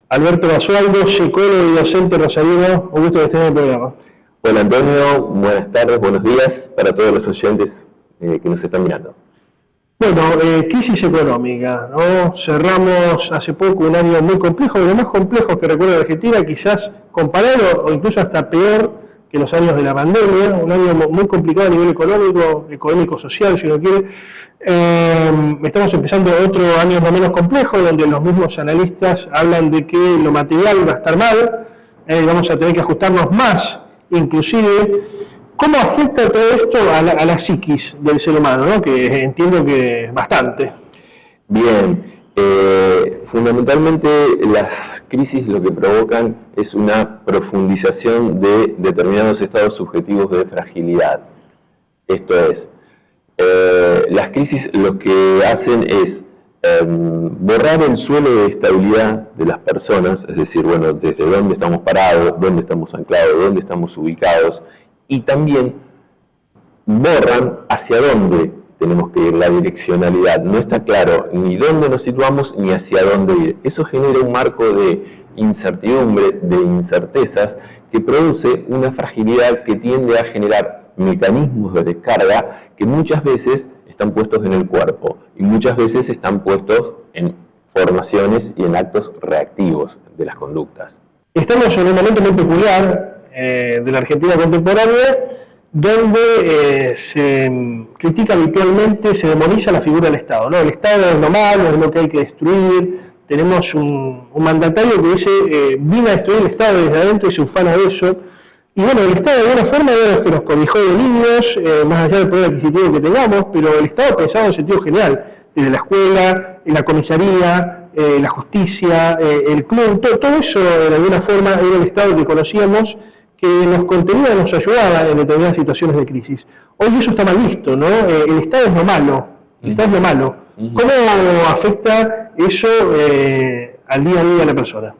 Alberto Basualdo, psicólogo y docente rosarino, un gusto que estés en el programa. Hola Antonio, buenas tardes, buenos días para todos los oyentes que nos están mirando. Bueno, crisis económica, ¿no? Cerramos hace poco un año muy complejo, de los más complejos que recuerdo de Argentina, quizás comparado o incluso hasta peor que los años de la pandemia, un año muy complicado a nivel económico, social, si uno quiere. Estamos empezando otro año más o menos complejo, donde los mismos analistas hablan de que lo material va a estar mal, vamos a tener que ajustarnos más, inclusive. ¿Cómo afecta todo esto a la psiquis del ser humano, ¿no? Que entiendo que bastante? Bien, fundamentalmente las crisis lo que provocan es una profundización de determinados estados subjetivos de fragilidad. Esto es, las crisis lo que hacen es borrar el suelo de estabilidad de las personas, es decir, bueno, desde dónde estamos parados, dónde estamos anclados, dónde estamos ubicados, y también borran hacia dónde tenemos que ir, la direccionalidad. No está claro ni dónde nos situamos ni hacia dónde ir. Eso genera un marco de incertidumbre, de incertezas, que produce una fragilidad que tiende a generar mecanismos de descarga que muchas veces están puestos en el cuerpo y muchas veces están puestos en formaciones y en actos reactivos de las conductas. Estamos en un momento muy peculiar de la Argentina contemporánea, donde se critica habitualmente, se demoniza la figura del Estado, ¿no? El Estado es lo malo, es lo que hay que destruir. Tenemos un mandatario que dice, vino a destruir el Estado desde adentro y se ufana de eso. Y bueno, el Estado de alguna forma es lo que nos cobijó de niños, más allá del poder adquisitivo que tengamos, pero el Estado pensado en sentido general, desde la escuela, en la comisaría, la justicia, el club, todo eso de alguna forma era el Estado que conocíamos, que nos contenía, nos ayudaba en determinadas situaciones de crisis. Hoy eso está mal visto, ¿no? El Estado es lo malo, el Estado es lo malo. ¿Cómo afecta eso al día a día de la persona?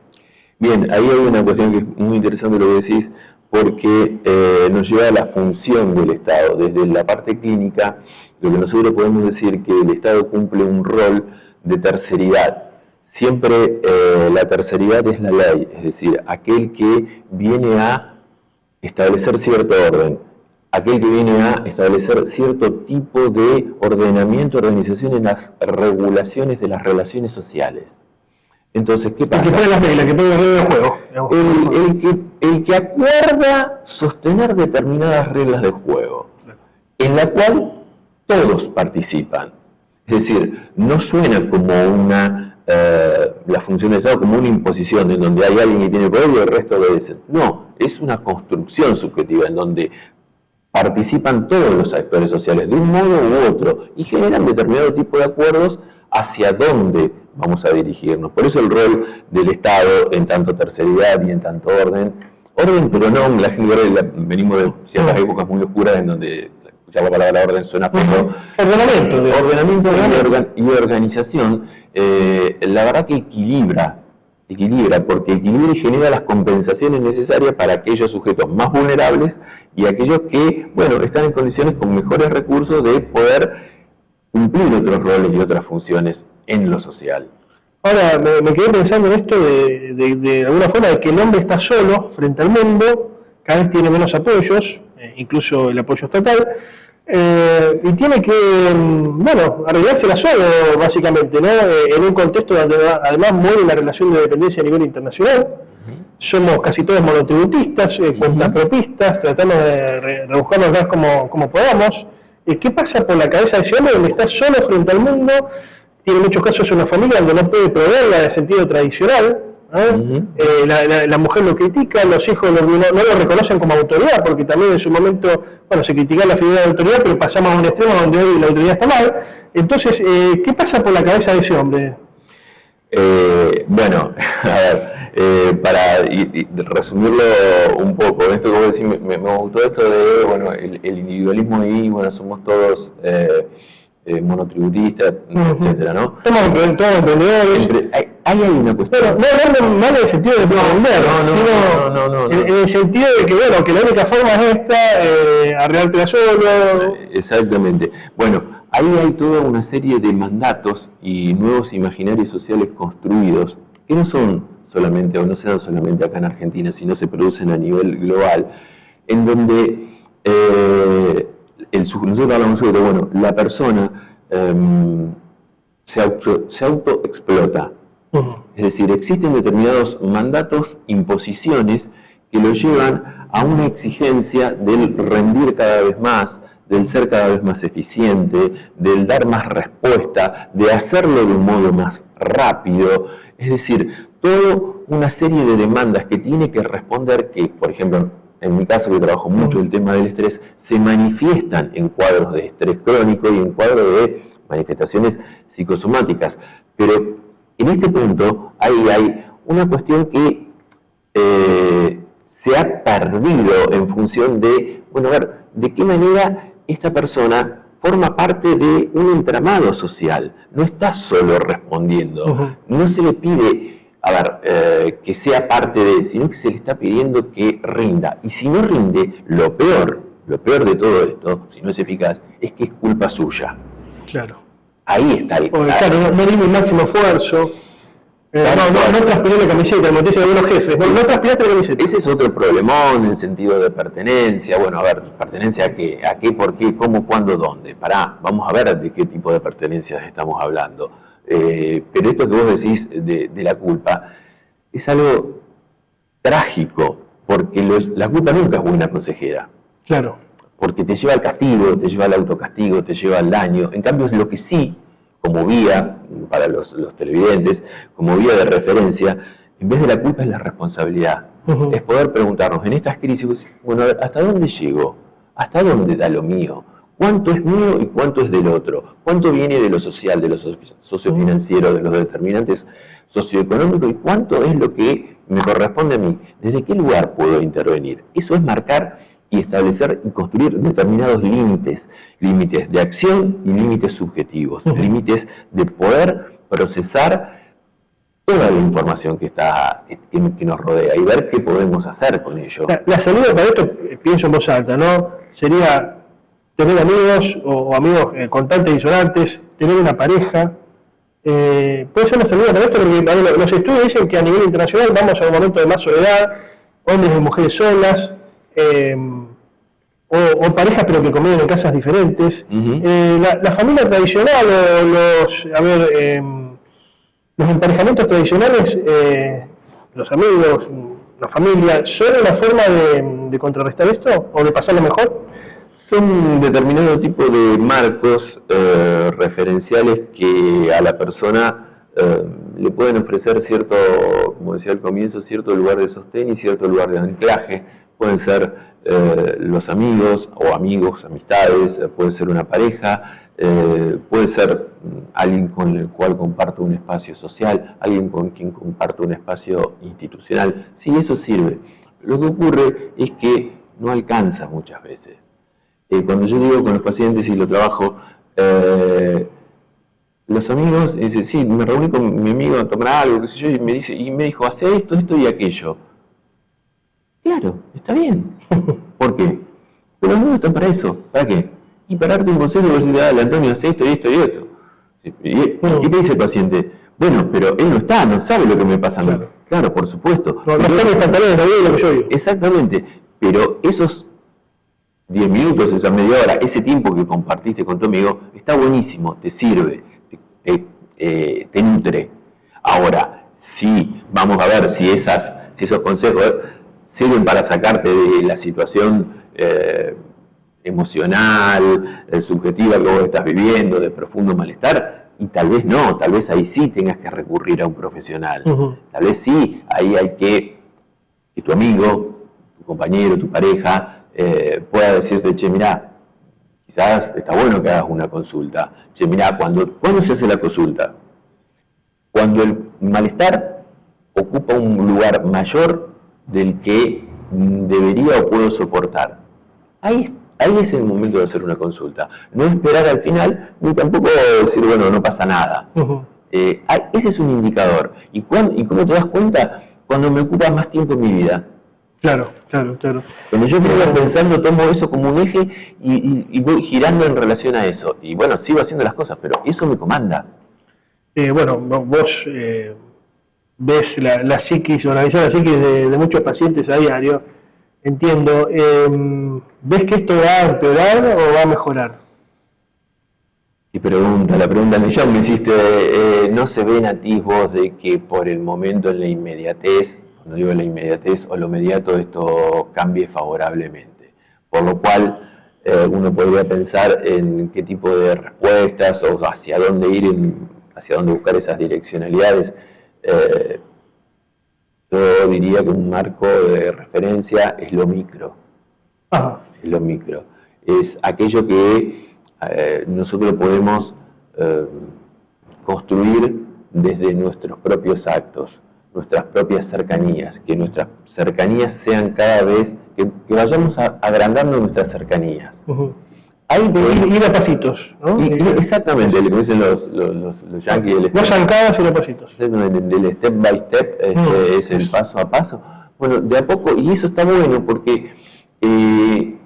Bien, ahí hay una cuestión que es muy interesante lo que decís, porque nos lleva a la función del Estado. Desde la parte clínica, lo que nosotros podemos decir que el Estado cumple un rol de terceridad. Siempre la terceridad es la ley, es decir, aquel que viene a establecer cierto orden, aquel que viene a establecer cierto tipo de ordenamiento, organización en las regulaciones de las relaciones sociales. Entonces, ¿qué pasa? El que pone las reglas, que pone las reglas del juego. El que acuerda sostener determinadas reglas de juego, en la cual todos participan. Es decir, no suena como la función del Estado como una imposición en donde hay alguien que tiene poder y el resto obedecen. No, es una construcción subjetiva en donde participan todos los actores sociales de un modo u otro y generan determinado tipo de acuerdos hacia dónde vamos a dirigirnos. Por eso el rol del Estado en tanto terceridad y en tanto orden, pero no, la gente venimos de ciertas épocas muy oscuras en donde escuchar la palabra orden suena poco. Ordenamiento y organización, la verdad que equilibra, porque equilibra y genera las compensaciones necesarias para aquellos sujetos más vulnerables y aquellos que, bueno, están en condiciones con mejores recursos de poder cumplir otros roles y otras funciones en lo social. Ahora, me quedé pensando en esto de alguna forma de que el hombre está solo frente al mundo, cada vez tiene menos apoyos, incluso el apoyo estatal, y tiene que, bueno, arreglársela solo, básicamente, ¿no? En un contexto donde además muere la relación de dependencia a nivel internacional. Somos casi todos monotributistas, cuentapropistas, tratamos de rebuscarnos más como podamos. ¿Qué pasa por la cabeza de ese hombre donde está solo frente al mundo? Tiene en muchos casos una familia donde no puede proveerla en el sentido tradicional, ¿no? La mujer lo critica, los hijos no lo reconocen como autoridad, porque también en su momento, bueno, se criticaba la figura de autoridad, pero pasamos a un extremo donde hoy la autoridad está mal. Entonces, ¿qué pasa por la cabeza de ese hombre? Bueno, a ver, para resumirlo un poco, esto que vos decís, me gustó esto de, bueno, el individualismo ahí, bueno, somos todos monotributistas, etcétera, ¿no? Somos todos emprendedores. Ahí hay una cuestión. Pero no hablando mal en el sentido de emprender, sino en el sentido de que, bueno, que la única forma es esta, arreglártela solo. Exactamente. Bueno, ahí hay toda una serie de mandatos y nuevos imaginarios sociales construidos que no son solamente, o no se dan solamente acá en Argentina, sino se producen a nivel global, en donde nosotros hablamos sobre, bueno, la persona se autoexplota. Es decir, existen determinados mandatos, imposiciones, que lo llevan a una exigencia del rendir cada vez más, del ser cada vez más eficiente, del dar más respuesta, de hacerlo de un modo más rápido. Es decir, toda una serie de demandas que tiene que responder, que, por ejemplo, en mi caso, que trabajo mucho el tema del estrés, se manifiestan en cuadros de estrés crónico y en cuadros de manifestaciones psicosomáticas. Pero en este punto hay una cuestión que se ha perdido en función de, bueno, a ver, de qué manera esta persona forma parte de un entramado social, no está solo respondiendo, no se le pide, a ver, que sea parte de, sino que se le está pidiendo que rinda, y si no rinde, lo peor de todo esto, si no es eficaz, es que es culpa suya. Claro. Ahí está el... Claro, no rinde el máximo esfuerzo. No transpiré la camiseta, como dicen algunos jefes, no transpiraste la camiseta. Ese es otro problemón en el sentido de pertenencia. Bueno, a ver, ¿pertenencia a qué? ¿A qué? ¿Por qué? ¿Cómo? ¿Cuándo? ¿Dónde? Vamos a ver de qué tipo de pertenencias estamos hablando. Pero esto que vos decís de la culpa es algo trágico, porque la culpa nunca es buena consejera. Claro. Porque te lleva al castigo, te lleva al autocastigo, te lleva al daño. En cambio, es lo que sí, como vía, para los televidentes, como vía de referencia, en vez de la culpa es la responsabilidad. Es poder preguntarnos en estas crisis, bueno, a ver, ¿hasta dónde llego? ¿Hasta dónde da lo mío? ¿Cuánto es mío y cuánto es del otro? ¿Cuánto viene de lo social, de lo sociofinanciero, de los determinantes socioeconómicos? ¿Y cuánto es lo que me corresponde a mí? ¿Desde qué lugar puedo intervenir? Eso es marcar y establecer y construir determinados límites de acción y límites subjetivos, límites de poder procesar toda la información que nos rodea y ver qué podemos hacer con ello. La salida para esto, pienso en voz alta, ¿no? Sería tener amigos o amigos contantes y disonantes, tener una pareja. Puede ser una salida para esto porque los estudios dicen que a nivel internacional vamos a un momento de más soledad, hombres y mujeres solas, o parejas pero que conviven en casas diferentes. La familia tradicional o los emparejamientos tradicionales, los amigos, la familia, ¿son una forma de contrarrestar esto o de pasarlo mejor? Son un determinado tipo de marcos referenciales que a la persona le pueden ofrecer cierto, como decía al comienzo, cierto lugar de sostén y cierto lugar de anclaje. Pueden ser los amigos o amigos, amistades, puede ser una pareja, puede ser alguien con el cual comparto un espacio social, alguien con quien comparto un espacio institucional. Sí, eso sirve. Lo que ocurre es que no alcanza muchas veces. Cuando yo digo con los pacientes y lo trabajo, los amigos dicen, sí, me reuní con mi amigo a tomar algo, qué sé yo, y me dijo, hace esto, esto y aquello. Claro, está bien. ¿Por qué? Pero los amigos están para eso. ¿Para qué? Y para darte un consejo, vos decís, dale, Antonio, hace esto y esto y esto. ¿Y qué dice el paciente? Bueno, pero él no está, no sabe lo que me pasa a mí. Claro, por supuesto. No está en pantalones, no ve lo que yo digo. Exactamente. Pero esos 10 minutos, esa media hora, ese tiempo que compartiste con tu amigo, está buenísimo, te sirve, te nutre. Ahora, sí, vamos a ver si esos consejos sirven para sacarte de la situación emocional, subjetiva que vos estás viviendo, de profundo malestar, y tal vez no, tal vez ahí sí tengas que recurrir a un profesional. Tal vez sí, ahí hay que tu amigo, tu compañero, tu pareja, pueda decirte, che, mirá, quizás está bueno que hagas una consulta. Che, mirá, ¿cuándo se hace la consulta? Cuando el malestar ocupa un lugar mayor del que debería o puedo soportar. Ahí es el momento de hacer una consulta. No esperar al final, ni tampoco decir, bueno, no pasa nada. Ese es un indicador. ¿Y cómo te das cuenta? Cuando me ocupa más tiempo en mi vida. Claro. Cuando yo me voy pensando, tomo eso como un eje y voy girando en relación a eso. Y bueno, sigo haciendo las cosas, pero eso me comanda. Bueno, vos ves la psiquis, o analizar la psiquis de muchos pacientes a diario, entiendo, ¿ves que esto va a empeorar o va a mejorar? Y la pregunta del millón me hiciste, ¿no se ven atisbos de que por el momento en la inmediatez, cuando digo la inmediatez o lo inmediato, esto cambie favorablemente? Por lo cual uno podría pensar en qué tipo de respuestas o hacia dónde ir, hacia dónde buscar esas direccionalidades. Yo diría que un marco de referencia es lo micro. Ajá. Es lo micro. Es aquello que nosotros podemos construir desde nuestros propios actos, nuestras propias cercanías, que nuestras cercanías sean cada vez, que vayamos agrandando nuestras cercanías. Hay de ir a pasitos, ¿no? Exactamente, lo que dicen los yankees. No zancadas, sino pasitos. Del step by step es el paso a paso. Bueno, de a poco, y eso está bueno porque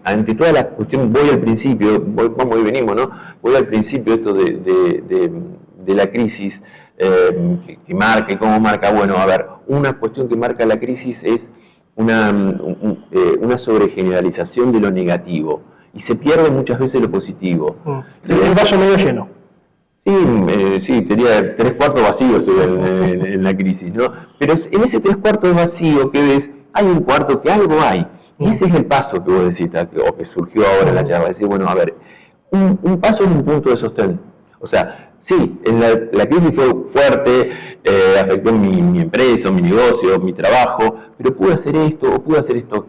ante toda la cuestión, voy al principio, vamos y venimos, ¿no? Voy al principio esto de la crisis que marca y cómo marca. Bueno, a ver, una cuestión que marca la crisis es una sobregeneralización de lo negativo y se pierde muchas veces lo positivo. El vaso medio lleno. Sí, tenía 3/4 vacíos en la crisis, ¿no? Pero en ese 3/4 vacío que ves, hay un cuarto que algo hay. Y ese es el paso que vos decís, o que surgió ahora en la charla. Decir, bueno, a ver, un paso es un punto de sostén. O sea, sí, la crisis fue fuerte, afectó mi empresa, mi negocio, mi trabajo, pero pude hacer esto, o pude hacer esto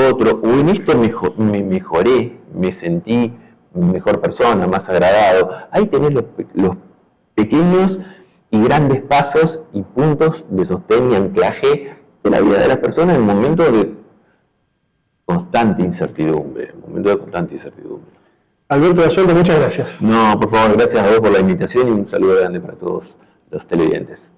otro, o en esto me mejoré, me sentí mejor persona, más agradado. Ahí tenés los pequeños y grandes pasos y puntos de sostén y anclaje de la vida de las personas en momentos de constante incertidumbre, Alberto Basualdo, muchas gracias. No, por favor, gracias a vos por la invitación y un saludo grande para todos los televidentes.